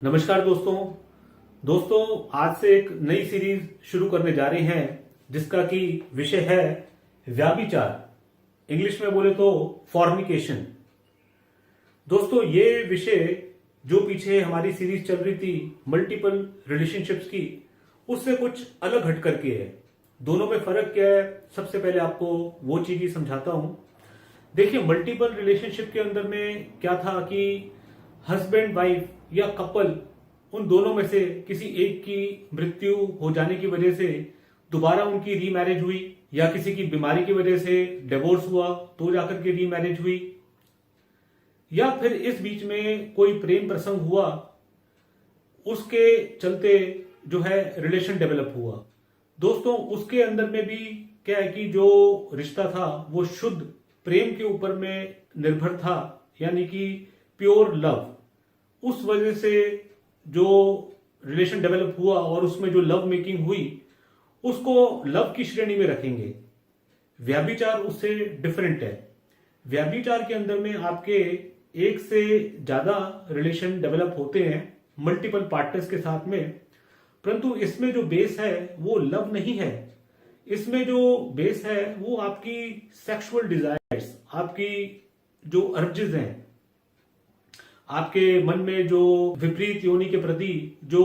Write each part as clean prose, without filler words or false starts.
नमस्कार दोस्तों। आज से एक नई सीरीज शुरू करने जा रहे हैं जिसका कि विषय है व्याभिचार। इंग्लिश में बोले तो फॉर्निकेशन। दोस्तों ये विषय जो पीछे हमारी सीरीज चल रही थी मल्टीपल रिलेशनशिप्स की, उससे कुछ अलग हट करके है। दोनों में फर्क क्या है, सबसे पहले आपको वो चीज ही समझाता हूं। देखिए, मल्टीपल रिलेशनशिप के अंदर में क्या था कि हस्बैंड वाइफ या कपल, उन दोनों में से किसी एक की मृत्यु हो जाने की वजह से दोबारा उनकी रीमैरिज हुई, या किसी की बीमारी की वजह से डिवोर्स हुआ तो जाकर के रीमैरिज हुई, या फिर इस बीच में कोई प्रेम प्रसंग हुआ, उसके चलते जो है रिलेशन डेवलप हुआ। दोस्तों उसके अंदर में भी क्या है कि जो रिश्ता था वो शुद्ध प्रेम के ऊपर में निर्भर था, यानी कि प्योर लव। उस वजह से जो रिलेशन डेवलप हुआ और उसमें जो लव मेकिंग हुई उसको लव की श्रेणी में रखेंगे। व्यभिचार उससे डिफरेंट है। व्यभिचार के अंदर में आपके एक से ज्यादा रिलेशन डेवलप होते हैं मल्टीपल पार्टनर्स के साथ में, परंतु इसमें जो बेस है वो लव नहीं है। इसमें जो बेस है वो आपकी सेक्सुअल डिजायर्स, आपकी जो अर्जेस हैं, आपके मन में जो विपरीत योनि के प्रति जो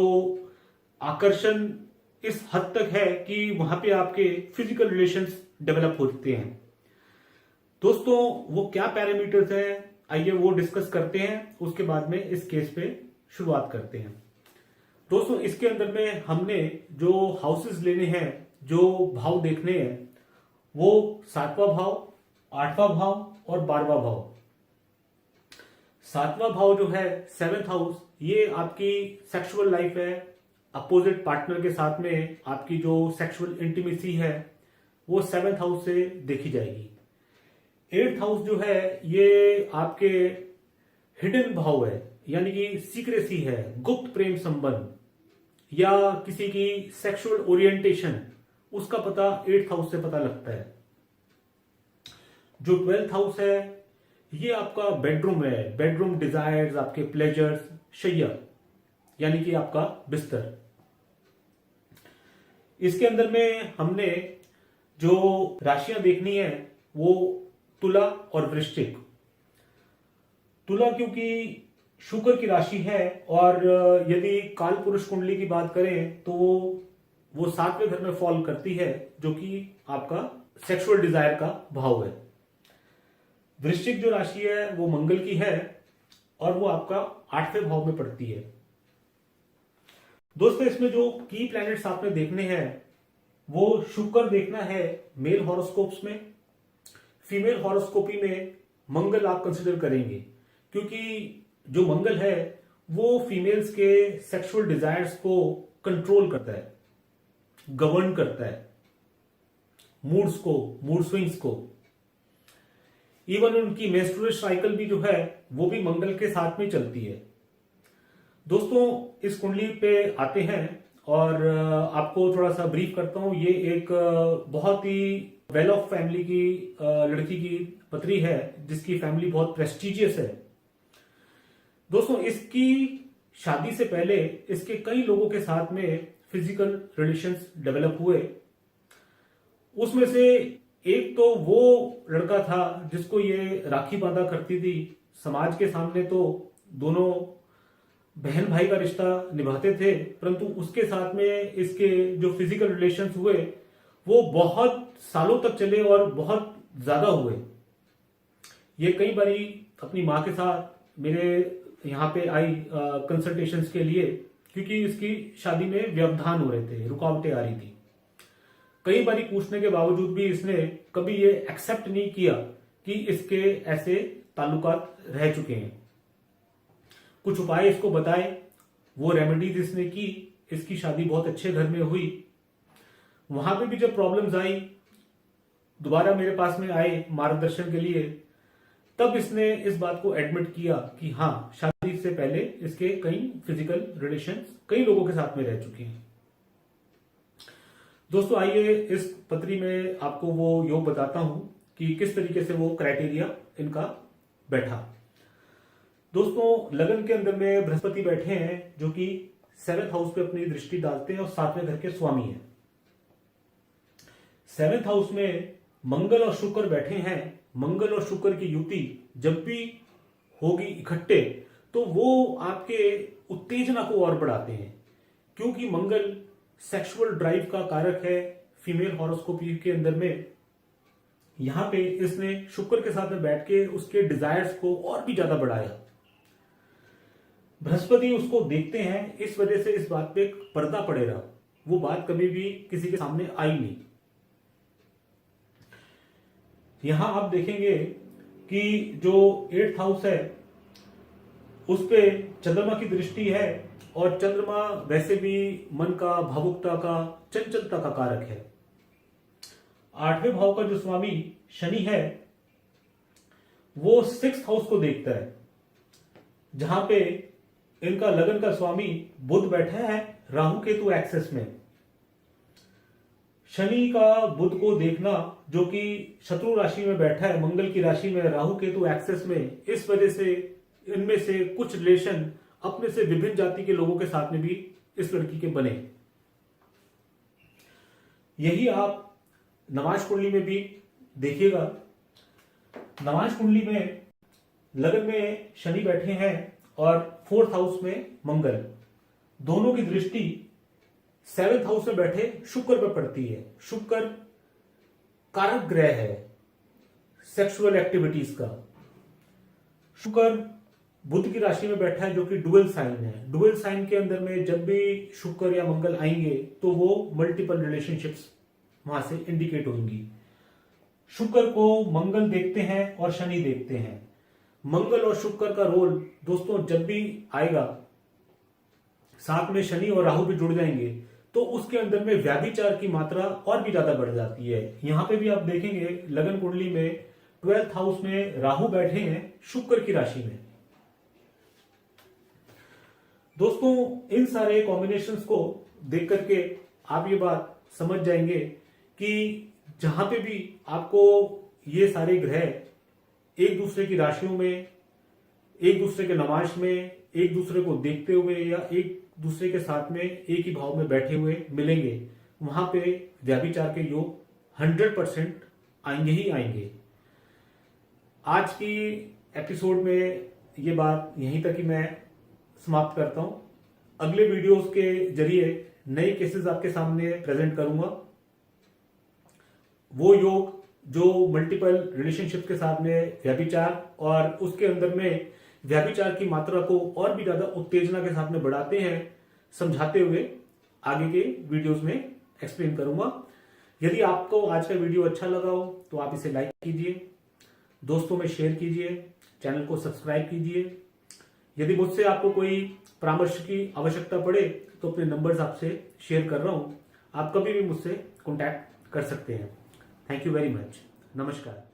आकर्षण इस हद तक है कि वहां पे आपके फिजिकल रिलेशंस डेवलप होते हैं। दोस्तों वो क्या पैरामीटर्स हैं, आइए वो डिस्कस करते हैं, उसके बाद में इस केस पे शुरुआत करते हैं। दोस्तों इसके अंदर में हमने जो हाउसेस लेने हैं, जो भाव देखने हैं, वो 7वां भाव, 8वां भाव और 12वां भाव। 7वां भाव जो है 7th हाउस, ये आपकी सेक्सुअल लाइफ है। अपोजिट पार्टनर के साथ में आपकी जो सेक्सुअल इंटीमेसी है वो 7th हाउस से देखी जाएगी। 8th हाउस जो है ये आपके हिडन भाव है, यानी कि सीक्रेसी है, गुप्त प्रेम संबंध या किसी की सेक्सुअल ओरिएंटेशन, उसका पता 8th हाउस से पता लगता है। जो 12th हाउस है ये आपका बेडरूम है, बेडरूम डिजायर्स, आपके प्लेजर्स, शैया यानी कि आपका बिस्तर। इसके अंदर में हमने जो राशियां देखनी है वो तुला और वृश्चिक। तुला क्योंकि शुक्र की राशि है, और यदि काल पुरुष कुंडली की बात करें तो वो 7वें घर में फॉल करती है, जो कि आपका सेक्सुअल डिजायर का भाव है। वृश्चिक जो राशि है वो मंगल की है और वो आपका 8वें भाव में पड़ती है। दोस्तों इसमें जो की प्लैनेट्स आपने देखने हैं वो शुक्र देखना है मेल हॉरोस्कोप्स में। फीमेल हॉरोस्कोपी में मंगल आप कंसिडर करेंगे, क्योंकि जो मंगल है वो फीमेल्स के सेक्सुअल डिजायर्स को कंट्रोल करता है, गवर्न करता है, मूड्स को, मूड स्विंग्स को। इवन उनकी मेंस्ट्रुअल साइकिल भी जो है वो भी मंगल के साथ में चलती है। दोस्तों इस कुंडली पे आते हैं और आपको थोड़ा सा ब्रीफ करता हूं। ये एक बहुत ही वेल ऑफ फैमिली की लड़की की पत्री है, जिसकी फैमिली बहुत प्रेस्टिजियस है। दोस्तों इसकी शादी से पहले इसके कई लोगों के साथ में फिजिकल रिलेशंस डेवलप हुए। उसमें से एक तो वो लड़का था जिसको ये राखी बांधा करती थी। समाज के सामने तो दोनों बहन भाई का रिश्ता निभाते थे, परंतु उसके साथ में इसके जो फिजिकल रिलेशंस हुए वो बहुत सालों तक चले और बहुत ज्यादा हुए। ये कई बारी अपनी माँ के साथ मेरे यहाँ पे आई कंसल्टेशंस के लिए, क्योंकि इसकी शादी में व्यवधान हो रहे थे, रुकावटें आ रही थी। कई बारी पूछने के बावजूद भी इसने कभी ये एक्सेप्ट नहीं किया कि इसके ऐसे ताल्लुकात रह चुके हैं। कुछ उपाय इसको बताए, वो रेमेडीज इसने की, इसकी शादी बहुत अच्छे घर में हुई। वहां पे भी जब प्रॉब्लम्स आई, दोबारा मेरे पास में आए मार्गदर्शन के लिए, तब इसने इस बात को एडमिट किया कि हाँ, शादी से पहले इसके कई फिजिकल रिलेशंस कई लोगों के साथ में रह चुके हैं। दोस्तों आइए इस पत्री में आपको वो योग बताता हूं कि किस तरीके से वो क्राइटेरिया इनका बैठा। दोस्तों लगन के अंदर में बृहस्पति बैठे हैं जो कि 7th हाउस पे अपनी दृष्टि डालते हैं और 7वें घर के स्वामी हैं। 7th हाउस में मंगल और शुक्र बैठे हैं। मंगल और शुक्र की युति जब भी होगी इकट्ठे तो वो आपके उत्तेजना को और बढ़ाते हैं, क्योंकि मंगल सेक्सुअल ड्राइव का कारक है फीमेल हॉरोस्कोपी के अंदर में। यहां पे इसने शुक्र के साथ में बैठ के उसके डिजायर्स को और भी ज्यादा बढ़ाया। बृहस्पति उसको देखते हैं, इस वजह से इस बात पे एक पर्दा पड़े रहा, वो बात कभी भी किसी के सामने आई नहीं। यहां आप देखेंगे कि जो 8th हाउस है उस पे चंद्रमा की दृष्टि है, और चंद्रमा वैसे भी मन का, भावुकता का, चंचलता का कारक है। 8वें भाव का जो स्वामी शनि है वो 6th हाउस को देखता है, जहां पे इनका लगन का स्वामी बुध बैठा है राहु केतु एक्सेस में। शनि का बुध को देखना, जो कि शत्रु राशि में बैठा है मंगल की राशि में राहु केतु एक्सेस में, इस वजह से इनमें से कुछ रिलेशन अपने से विभिन्न जाति के लोगों के साथ में भी इस लड़की के बने। यही आप नवाज कुंडली में भी देखिएगा। नवाज कुंडली में लगन में शनि बैठे हैं और 4th हाउस में मंगल, दोनों की दृष्टि 7th हाउस में बैठे शुक्र पर पड़ती है। शुक्र कारक ग्रह है सेक्सुअल एक्टिविटीज का। शुक्र बुध की राशि में बैठा है जो कि डुअल साइन है। डुअल साइन के अंदर में जब भी शुक्र या मंगल आएंगे तो वो मल्टीपल रिलेशनशिप्स वहां से इंडिकेट होंगी। शुक्र को मंगल देखते हैं और शनि देखते हैं। मंगल और शुक्र का रोल दोस्तों जब भी आएगा, साथ में शनि और राहु भी जुड़ जाएंगे, तो उसके अंदर में व्याभिचार की मात्रा और भी ज्यादा बढ़ जाती है। यहां पे भी आप देखेंगे लगन कुंडली में 12th हाउस में राहु बैठे हैं शुक्र की राशि में। दोस्तों इन सारे कॉम्बिनेशंस को देख करके आप ये बात समझ जाएंगे कि जहां पे भी आपको ये सारे ग्रह एक दूसरे की राशियों में, एक दूसरे के नमाज में, एक दूसरे को देखते हुए या एक दूसरे के साथ में एक ही भाव में बैठे हुए मिलेंगे, वहां पे व्याभिचार के योग 100% आएंगे ही आएंगे। आज की एपिसोड में ये बात यहीं तक ही मैं समाप्त करता हूं। अगले वीडियोस के जरिए नए केसेस आपके सामने प्रेजेंट करूंगा। वो योग जो मल्टीपल रिलेशनशिप के साथ में व्यभिचार और उसके अंदर में व्यभिचार की मात्रा को और भी ज्यादा उत्तेजना के साथ में बढ़ाते हैं, समझाते हुए आगे के वीडियोस में एक्सप्लेन करूंगा। यदि आपको आज का वीडियो अच्छा लगा हो तो आप इसे लाइक कीजिए, दोस्तों में शेयर कीजिए, चैनल को सब्सक्राइब कीजिए। यदि मुझसे आपको कोई परामर्श की आवश्यकता पड़े तो अपने नंबर्स आपसे शेयर कर रहा हूं, आप कभी भी मुझसे कॉन्टैक्ट कर सकते हैं। Thank you very much. नमस्कार।